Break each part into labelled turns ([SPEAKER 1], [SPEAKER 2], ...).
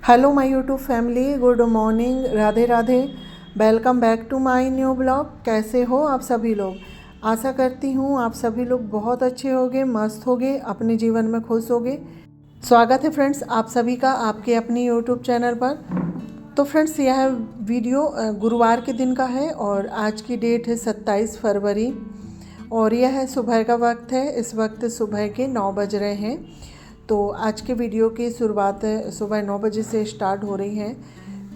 [SPEAKER 1] Hello my YouTube family, good morning, Radhe Radhe. Welcome back to my new blog. कैसे हो आप सभी लोग? आशा करती हूँ आप सभी लोग बहुत अच्छे होगे, मस्त होगे, अपने जीवन में खुश होगे। स्वागत है फ्रेंड्स आप सभी का आपके अपनी यूट्यूब चैनल पर। तो फ्रेंड्स यह वीडियो गुरुवार के दिन का है और आज की डेट है 27 फरवरी और यह है सुबह का वक्त है। इस वक्त सुबह के 9 बज रहे हैं। तो आज के वीडियो की शुरुआत सुबह 9 बजे से स्टार्ट हो रही है।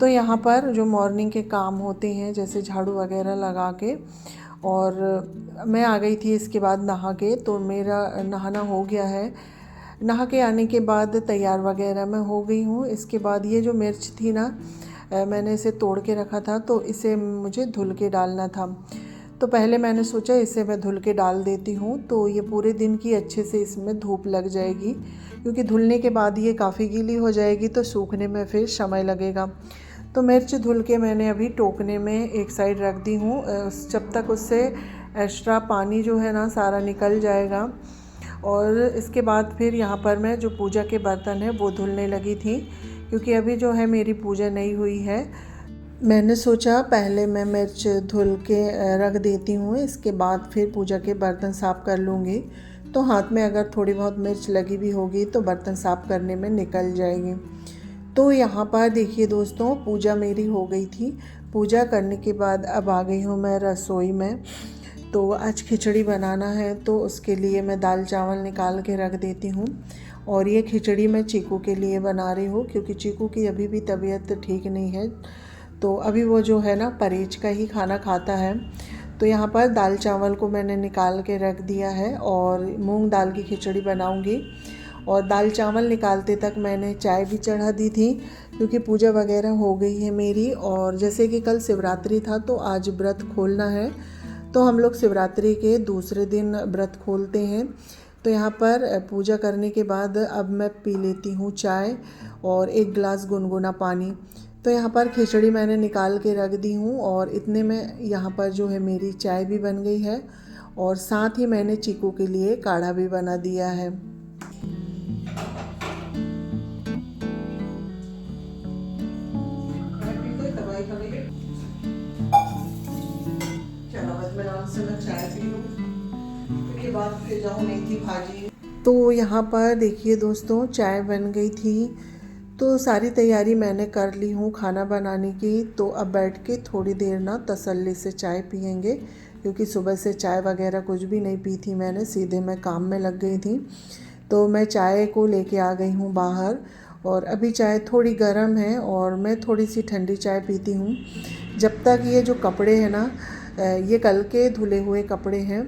[SPEAKER 1] तो यहाँ पर जो मॉर्निंग के काम होते हैं जैसे झाड़ू वगैरह लगा के और मैं आ गई थी इसके बाद नहा के। तो मेरा नहाना हो गया है। नहा के आने के बाद तैयार वगैरह मैं हो गई हूँ। इसके बाद ये जो मिर्च थी ना, मैंने इसे तोड़ के रखा था तो इसे मुझे धुल के डालना था। तो पहले मैंने सोचा इसे मैं धुल के डाल देती हूँ तो ये पूरे दिन की अच्छे से इसमें धूप लग जाएगी, क्योंकि धुलने के बाद ये काफ़ी गीली हो जाएगी तो सूखने में फिर समय लगेगा। तो मिर्च धुल के मैंने अभी टोकने में एक साइड रख दी हूँ, जब तक उससे एक्स्ट्रा पानी जो है ना सारा निकल जाएगा। और इसके बाद फिर यहाँ पर मैं जो पूजा के बर्तन है वो धुलने लगी थी, क्योंकि अभी जो है मेरी पूजा नहीं हुई है। मैंने सोचा पहले मैं मिर्च धुल के रख देती हूँ, इसके बाद फिर पूजा के बर्तन साफ़ कर लूँगी। तो हाथ में अगर थोड़ी बहुत मिर्च लगी भी होगी तो बर्तन साफ़ करने में निकल जाएगी। तो यहाँ पर देखिए दोस्तों, पूजा मेरी हो गई थी। पूजा करने के बाद अब आ गई हूँ मैं रसोई में। तो आज खिचड़ी बनाना है तो उसके लिए मैं दाल चावल निकाल के रख देती हूँ। और ये खिचड़ी मैं चीकू के लिए बना रही हूँ, क्योंकि चीकू की अभी भी तबीयत ठीक नहीं है। तो अभी वो जो है ना परहेज का ही खाना खाता है। तो यहाँ पर दाल चावल को मैंने निकाल के रख दिया है और मूंग दाल की खिचड़ी बनाऊंगी। और दाल चावल निकालते तक मैंने चाय भी चढ़ा दी थी, क्योंकि पूजा वगैरह हो गई है मेरी। और जैसे कि कल शिवरात्रि था तो आज व्रत खोलना है। तो हम लोग शिवरात्रि के दूसरे दिन व्रत खोलते हैं। तो यहाँ पर पूजा करने के बाद अब मैं पी लेती हूँ चाय और एक गिलास गुनगुना पानी। तो यहाँ पर खिचड़ी मैंने निकाल के रख दी हूँ और इतने में यहाँ पर जो है मेरी चाय भी बन गई है और साथ ही मैंने चीकू के लिए काढ़ा भी बना दिया है। तो यहाँ पर देखिए दोस्तों, चाय बन गई थी। तो सारी तैयारी मैंने कर ली हूँ खाना बनाने की। तो अब बैठ के थोड़ी देर ना तसल्ली से चाय पियेंगे, क्योंकि सुबह से चाय वगैरह कुछ भी नहीं पी थी मैंने, सीधे मैं काम में लग गई थी। तो मैं चाय को लेके आ गई हूँ बाहर। और अभी चाय थोड़ी गर्म है और मैं थोड़ी सी ठंडी चाय पीती हूँ। जब तक ये जो कपड़े हैं ना, ये कल के धुले हुए कपड़े हैं,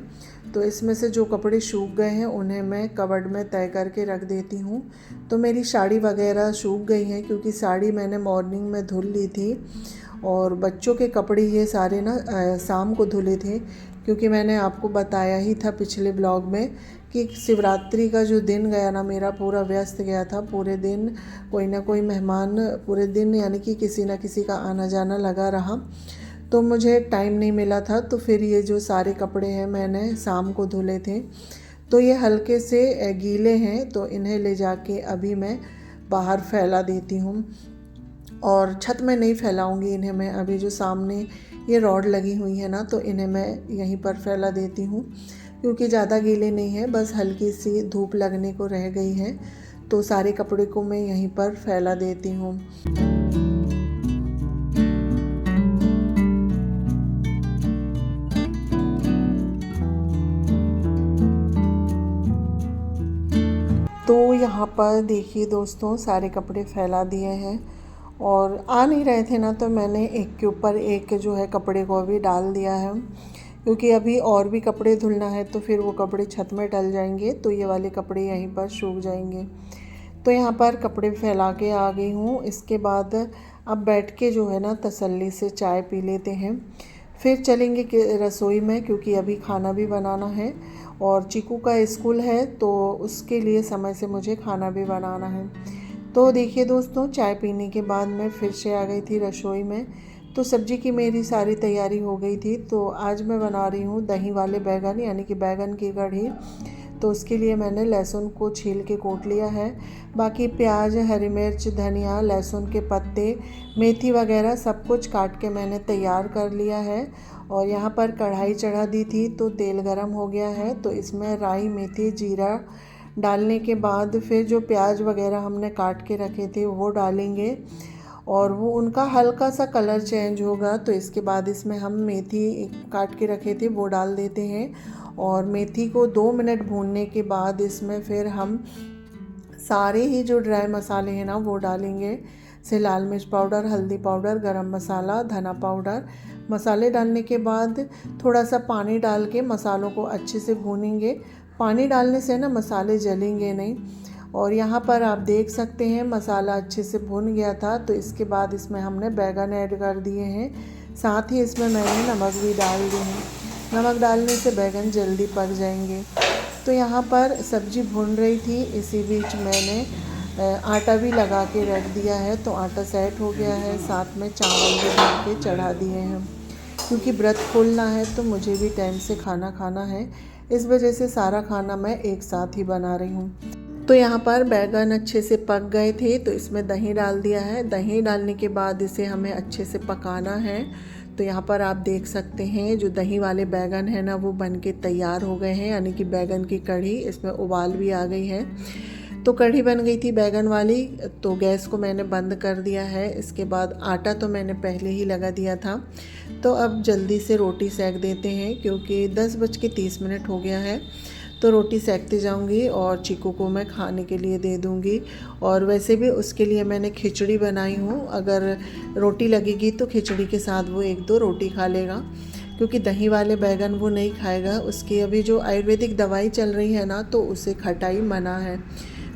[SPEAKER 1] तो इसमें से जो कपड़े सूख गए हैं उन्हें मैं कबर्ड में तय करके रख देती हूँ। तो मेरी साड़ी वगैरह सूख गई हैं, क्योंकि साड़ी मैंने मॉर्निंग में धुल ली थी। और बच्चों के कपड़े ये सारे ना शाम को धुले थे, क्योंकि मैंने आपको बताया ही था पिछले ब्लॉग में कि शिवरात्रि का जो दिन गया ना मेरा पूरा व्यस्त गया था। पूरे दिन कोई ना कोई मेहमान, पूरे दिन यानी कि किसी ना किसी का आना जाना लगा रहा, तो मुझे टाइम नहीं मिला था। तो फिर ये जो सारे कपड़े हैं मैंने शाम को धुले थे। तो ये हल्के से गीले हैं, तो इन्हें ले जाके अभी मैं बाहर फैला देती हूँ। और छत में नहीं फैलाऊंगी इन्हें मैं, अभी जो सामने ये रॉड लगी हुई है ना, तो इन्हें मैं यहीं पर फैला देती हूँ, क्योंकि ज़्यादा गीले नहीं है, बस हल्की सी धूप लगने को रह गई है। तो सारे कपड़े को मैं यहीं पर फैला देती हूँ। तो यहाँ पर देखिए दोस्तों, सारे कपड़े फैला दिए हैं और आ नहीं रहे थे ना, तो मैंने एक के ऊपर एक जो है कपड़े को अभी डाल दिया है, क्योंकि अभी और भी कपड़े धुलना है तो फिर वो कपड़े छत में डल जाएंगे, तो ये वाले कपड़े यहीं पर सूख जाएंगे। तो यहाँ पर कपड़े फैला के आ गई हूँ। इसके बाद अब बैठ के जो है ना तसल्ली से चाय पी लेते हैं, फिर चलेंगे रसोई में, क्योंकि अभी खाना भी बनाना है और चीकू का स्कूल है तो उसके लिए समय से मुझे खाना भी बनाना है। तो देखिए दोस्तों, चाय पीने के बाद मैं फिर से आ गई थी रसोई में। तो सब्ज़ी की मेरी सारी तैयारी हो गई थी। तो आज मैं बना रही हूँ दही वाले बैगन, यानी कि बैगन की कढ़ी। तो उसके लिए मैंने लहसुन को छील के कूट लिया है। बाकी प्याज, हरी मिर्च, धनिया, लहसुन के पत्ते, मेथी वगैरह सब कुछ काट के मैंने तैयार कर लिया है। और यहाँ पर कढ़ाई चढ़ा दी थी तो तेल गरम हो गया है, तो इसमें राई, मेथी, जीरा डालने के बाद फिर जो प्याज वगैरह हमने काट के रखे थे वो डालेंगे और वो उनका हल्का सा कलर चेंज होगा तो इसके बाद इसमें हम मेथी काट के रखे थे वो डाल देते हैं। और मेथी को 2 मिनट भूनने के बाद इसमें फिर हम सारे ही जो ड्राई मसाले हैं ना वो डालेंगे, जैसे लाल मिर्च पाउडर, हल्दी पाउडर, गरम मसाला, धना पाउडर। मसाले डालने के बाद थोड़ा सा पानी डाल के मसालों को अच्छे से भूनेंगे। पानी डालने से ना मसाले जलेंगे नहीं। और यहाँ पर आप देख सकते हैं मसाला अच्छे से भुन गया था, तो इसके बाद इसमें हमने बैगन ऐड कर दिए हैं। साथ ही इसमें मैंने नमक भी डाल दी है। नमक डालने से बैगन जल्दी पक जाएंगे। तो यहाँ पर सब्ज़ी भुन रही थी, इसी बीच मैंने आटा भी लगा के रख दिया है, तो आटा सेट हो गया है। साथ में चावल भी भर के चढ़ा दिए हैं, क्योंकि व्रत खोलना है तो मुझे भी टाइम से खाना खाना है, इस वजह से सारा खाना मैं एक साथ ही बना रही हूँ। तो यहाँ पर बैगन अच्छे से पक गए थे तो इसमें दही डाल दिया है। दही डालने के बाद इसे हमें अच्छे से पकाना है। तो यहाँ पर आप देख सकते हैं जो दही वाले बैगन है ना वो बनके तैयार हो गए हैं, यानी कि बैगन की कढ़ी, इसमें उबाल भी आ गई है। तो कढ़ी बन गई थी बैगन वाली, तो गैस को मैंने बंद कर दिया है। इसके बाद आटा तो मैंने पहले ही लगा दिया था। तो अब जल्दी से रोटी सेक देते हैं, क्योंकि 10:30 हो गया है। तो रोटी सेकती जाऊंगी और चीकू को मैं खाने के लिए दे दूंगी। और वैसे भी उसके लिए मैंने खिचड़ी बनाई हूँ, अगर रोटी लगेगी तो खिचड़ी के साथ वो 1-2 रोटी खा लेगा, क्योंकि दही वाले बैगन वो नहीं खाएगा। उसकी अभी जो आयुर्वेदिक दवाई चल रही है ना, तो उसे खटाई मना है।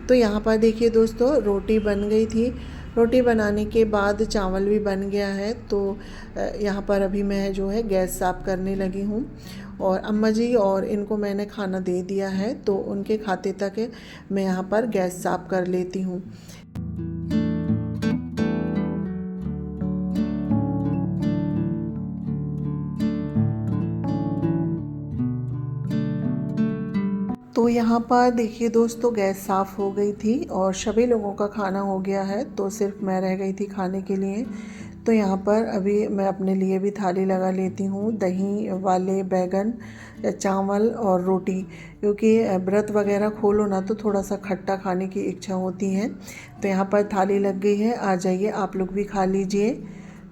[SPEAKER 1] तो यहाँ पर देखिए दोस्तों, रोटी बन गई थी। रोटी बनाने के बाद चावल भी बन गया है। तो यहाँ पर अभी मैं जो है गैस साफ़ करने लगी हूँ। और अम्मा जी और इनको मैंने खाना दे दिया है, तो उनके खाते तक मैं यहाँ पर गैस साफ़ कर लेती हूँ। तो यहाँ पर देखिए दोस्तों, गैस साफ़ हो गई थी और सभी लोगों का खाना हो गया है, तो सिर्फ मैं रह गई थी खाने के लिए। तो यहाँ पर अभी मैं अपने लिए भी थाली लगा लेती हूँ, दही वाले बैगन, चावल और रोटी, क्योंकि व्रत वगैरह खोलो ना तो थोड़ा सा खट्टा खाने की इच्छा होती है। तो यहाँ पर थाली लग गई है, आ जाइए आप लोग भी खा लीजिए।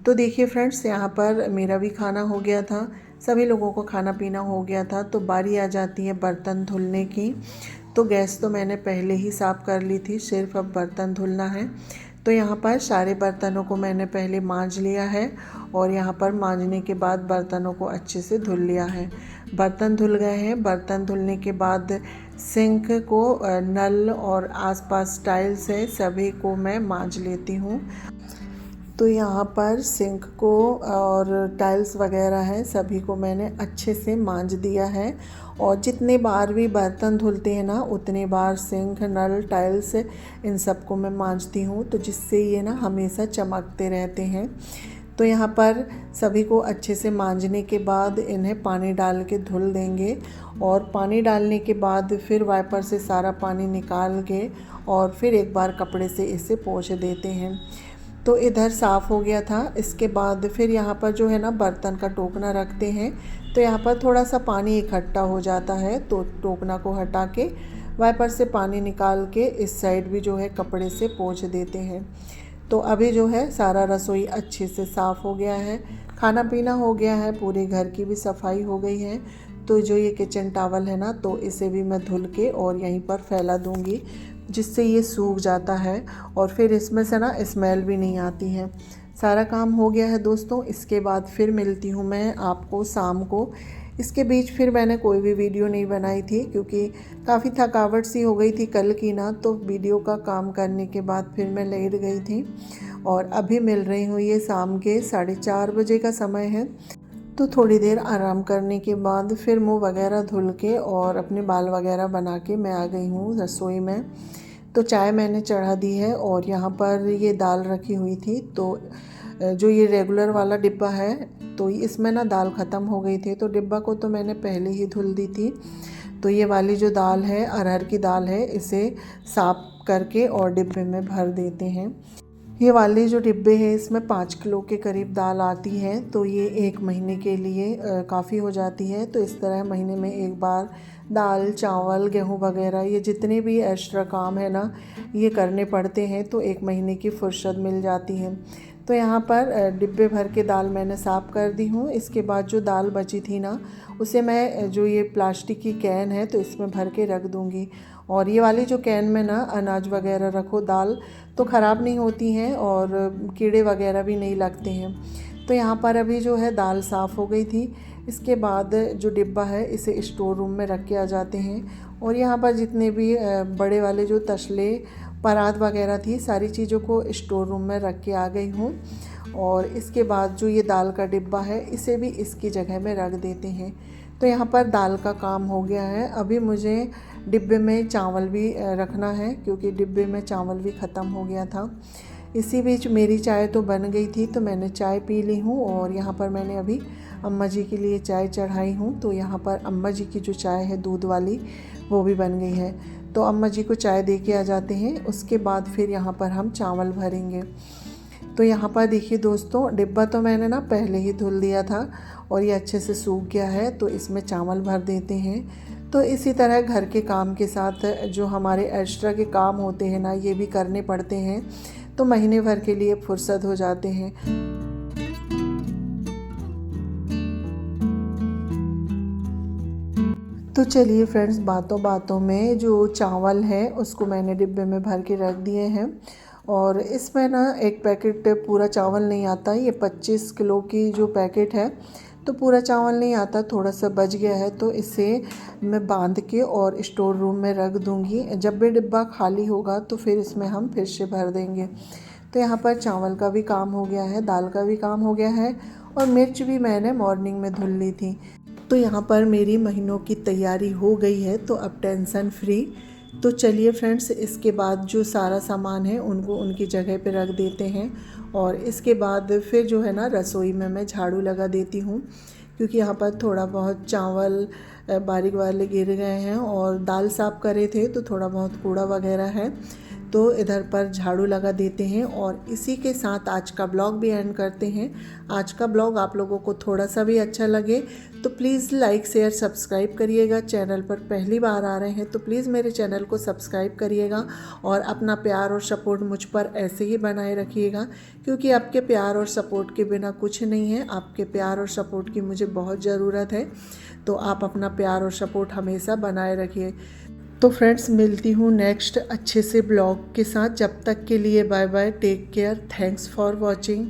[SPEAKER 1] तो देखिए फ्रेंड्स, यहाँ पर मेरा भी खाना हो गया था, सभी लोगों को खाना पीना हो गया था। तो बारी आ जाती है बर्तन धुलने की। तो गैस तो मैंने पहले ही साफ़ कर ली थी, सिर्फ अब बर्तन धुलना है। तो यहाँ पर सारे बर्तनों को मैंने पहले मांज लिया है और यहाँ पर मांजने के बाद बर्तनों को अच्छे से धुल लिया है। बर्तन धुल गए हैं। बर्तन धुलने के बाद सिंक को, नल और आसपास टाइल्स है, सभी को मैं मांज लेती हूँ। तो यहाँ पर सिंक को और टाइल्स वगैरह हैं, सभी को मैंने अच्छे से मांज दिया है। और जितने बार भी बर्तन धुलते हैं ना, उतने बार सिंक, नल, टाइल्स इन सब को मैं मांजती हूँ, तो जिससे ये ना हमेशा चमकते रहते हैं। तो यहाँ पर सभी को अच्छे से मांजने के बाद इन्हें पानी डाल के धुल देंगे। और पानी डालने के बाद फिर वाइपर से सारा पानी निकाल के और फिर एक बार कपड़े से इसे पोंछ देते हैं। तो इधर साफ़ हो गया था। इसके बाद फिर यहाँ पर जो है ना बर्तन का टोकना रखते हैं, तो यहाँ पर थोड़ा सा पानी इकट्ठा हो जाता है, तो टोकना को हटा के वाइपर से पानी निकाल के इस साइड भी जो है कपड़े से पोंछ देते हैं। तो अभी जो है सारा रसोई अच्छे से साफ़ हो गया है, खाना पीना हो गया है, पूरे घर की भी सफाई हो गई है। तो जो ये किचन टॉवल है ना, तो इसे भी मैं धुल के और यहीं पर फैला दूँगी, जिससे ये सूख जाता है और फिर इसमें से ना स्मेल भी नहीं आती है। सारा काम हो गया है दोस्तों। इसके बाद फिर मिलती हूँ मैं आपको शाम को। इसके बीच फिर मैंने कोई भी वीडियो नहीं बनाई थी, क्योंकि काफ़ी थकावट सी हो गई थी कल की ना, तो वीडियो का काम करने के बाद फिर मैं लेट गई थी। और अभी मिल रही हूँ, ये शाम के 4:30 बजे का समय है। तो थोड़ी देर आराम करने के बाद फिर मुँह वगैरह धुल के और अपने बाल वगैरह बना के मैं आ गई हूँ रसोई में। तो चाय मैंने चढ़ा दी है और यहाँ पर ये दाल रखी हुई थी। तो जो ये रेगुलर वाला डिब्बा है, तो इसमें ना दाल ख़त्म हो गई थी, तो डिब्बा को तो मैंने पहले ही धुल दी थी। तो ये वाली जो दाल है अरहर की दाल है, इसे साफ करके और डिब्बे में भर देते हैं। ये वाले जो डिब्बे हैं इसमें 5 किलो के करीब दाल आती है, तो ये 1 महीने के लिए काफ़ी हो जाती है। तो इस तरह महीने में एक बार दाल, चावल, गेहूँ वगैरह ये जितने भी एक्स्ट्रा काम है ना ये करने पड़ते हैं, तो 1 महीने की फुर्सत मिल जाती है। तो यहाँ पर डिब्बे भर के दाल मैंने साफ़ कर दी हूँ। इसके बाद जो दाल बची थी ना उसे मैं जो ये प्लास्टिक की कैन है तो इसमें भर के रख दूँगी। और ये वाली जो कैन में ना अनाज वगैरह रखो दाल तो ख़राब नहीं होती हैं और कीड़े वगैरह भी नहीं लगते हैं। तो यहाँ पर अभी जो है दाल साफ़ हो गई थी। इसके बाद जो डिब्बा है इसे स्टोर रूम में रख के आ जाते हैं। और यहाँ पर जितने भी बड़े वाले जो तसले, परात वगैरह थी सारी चीज़ों को स्टोर रूम में रख के आ गई हूँ। और इसके बाद जो ये दाल का डिब्बा है इसे भी इसकी जगह में रख देते हैं। तो यहाँ पर दाल का काम हो गया है। अभी मुझे डिब्बे में चावल भी रखना है क्योंकि डिब्बे में चावल भी ख़त्म हो गया था। इसी बीच मेरी चाय तो बन गई थी तो मैंने चाय पी ली हूँ। और यहाँ पर मैंने अभी अम्मा जी के लिए चाय चढ़ाई हूँ। तो यहाँ पर अम्मा जी की जो चाय है दूध वाली वो भी बन गई है। तो अम्मा जी को चाय दे के आ जाते हैं, उसके बाद फिर यहाँ पर हम चावल भरेंगे। तो यहाँ पर देखिए दोस्तों, डिब्बा तो मैंने ना पहले ही धुल दिया था और ये अच्छे से सूख गया है। तो इसमें चावल भर देते हैं। तो इसी तरह घर के काम के साथ जो हमारे एक्स्ट्रा के काम होते हैं ना ये भी करने पड़ते हैं, तो महीने भर के लिए फुर्सत हो जाते हैं। तो चलिए फ्रेंड्स, बातों बातों में जो चावल है उसको मैंने डिब्बे में भर के रख दिए हैं। और इसमें ना एक पैकेट पूरा चावल नहीं आता, ये 25 किलो की जो पैकेट है तो पूरा चावल नहीं आता, थोड़ा सा बच गया है। तो इसे मैं बांध के और स्टोर रूम में रख दूँगी। जब भी डिब्बा खाली होगा तो फिर इसमें हम फिर से भर देंगे। तो यहाँ पर चावल का भी काम हो गया है, दाल का भी काम हो गया है और मिर्च भी मैंने मॉर्निंग में धुल ली थी। तो यहाँ पर मेरी महीनों की तैयारी हो गई है, तो अब टेंशन फ्री। तो चलिए फ्रेंड्स, इसके बाद जो सारा सामान है उनको उनकी जगह पे रख देते हैं। और इसके बाद फिर जो है ना रसोई में मैं झाड़ू लगा देती हूँ क्योंकि यहाँ पर थोड़ा बहुत चावल बारीक वाले गिर गए हैं और दाल साफ़ करे थे तो थोड़ा बहुत कूड़ा वगैरह है, तो इधर पर झाड़ू लगा देते हैं। और इसी के साथ आज का ब्लॉग भी एंड करते हैं। आज का ब्लॉग आप लोगों को थोड़ा सा भी अच्छा लगे तो प्लीज़ लाइक, शेयर, सब्सक्राइब करिएगा। चैनल पर पहली बार आ रहे हैं तो प्लीज़ मेरे चैनल को सब्सक्राइब करिएगा और अपना प्यार और सपोर्ट मुझ पर ऐसे ही बनाए रखिएगा क्योंकि आपके प्यार और सपोर्ट के बिना कुछ नहीं है। आपके प्यार और सपोर्ट की मुझे बहुत ज़रूरत है, तो आप अपना प्यार और सपोर्ट हमेशा बनाए रखिए। तो फ्रेंड्स, मिलती हूँ नेक्स्ट अच्छे से ब्लॉग के साथ। जब तक के लिए bye bye, take care, thanks for watching.